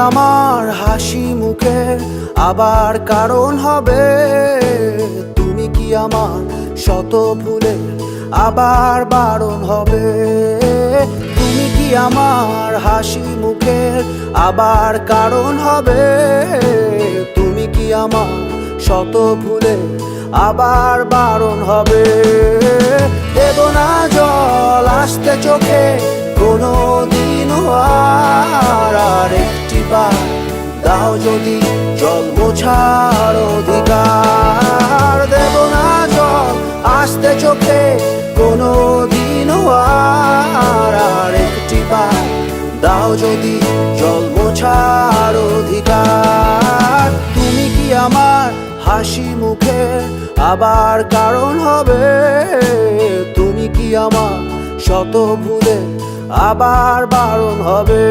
আমার হাসি মুখের আবার কারণ হবে? তুমি কি আমার শত ভুলের আবার বারণ হবে? তুমি কি আমার হাসি মুখের আবার কারণ হবে? তুমি কি আমার শত ভুলের আবার বারণ হবে? দেব না জল আসতে চোখে কোনো দিনও আর একটি বার দাও যদি জল মোছার অধিকার। দেব না জল আসতে চোখে কোনো দিনও আর একটি বার দাও যদি জল মোছার অধিকার। তুমি কি আমার হাসি মুখের আবার কারণ হবে? তুমি কি আমার শত ভুলে আবার বারণ হবে?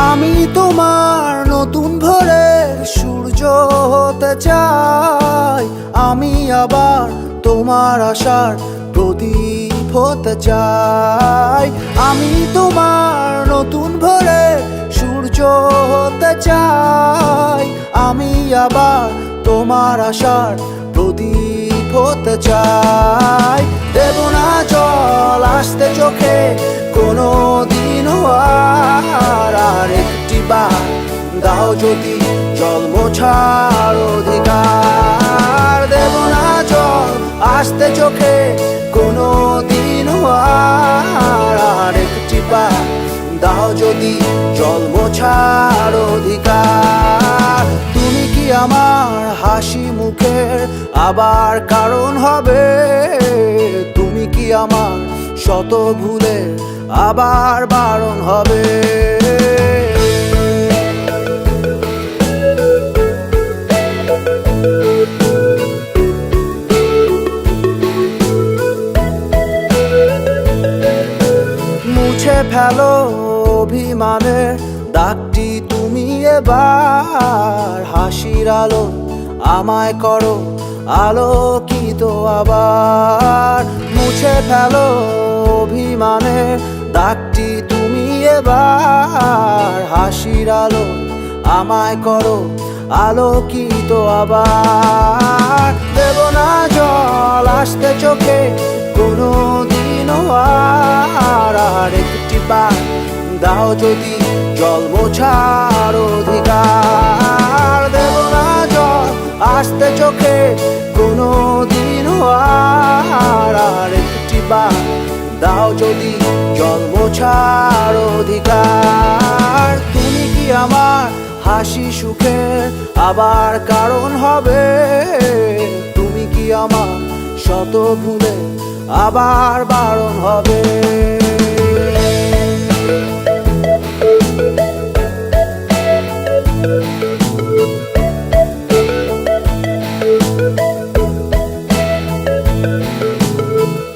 আমি তোমার নতুন ভোরের সূর্য হতে চাই, আমি আবার তোমার আশার প্রদীপ হতে চাই। আমি তোমার নতুন ভোরের সূর্য হতে চাই, আমি আবার তোমার আশার প্রদীপ হতে চাই। দেব না জল আসতে চোখে কোনো দিনও আর একটি বার দাও যদি জল মোছার অধিকার। দেব না জল আসতে চোখে কোনো দিনও আর একটি বার দাও যদি জল মোছার অধিকার। তুমি কি আমার হাসি মুখের আবার কারণ হবে? তুমি কি আমার শত ভুলে আবার বারণ হবে? মুছে ফেলো অভিমানের দাগটি তুমি এবার, হাসির আলো আমায় করো আলোকিত আবার। মুছে ফেলো অভিমানের দাগটি তুমি এবার, হাসির আলো আমায় করো আলোকিত আবার। দেব না জল আসতে চোখে কোনো দিনও আর একটি বার দাও যদি জল মোছার অধিকার। দেব না জল আসতে চোখে কোনো দিনও আর একটি বার দাও যদি জল মোছার অধিকার। তুমি কি আমার হাসি সুখের আবার কারণ হবে? তুমি কি আমার শত ভুলে আবার বারণ হবে?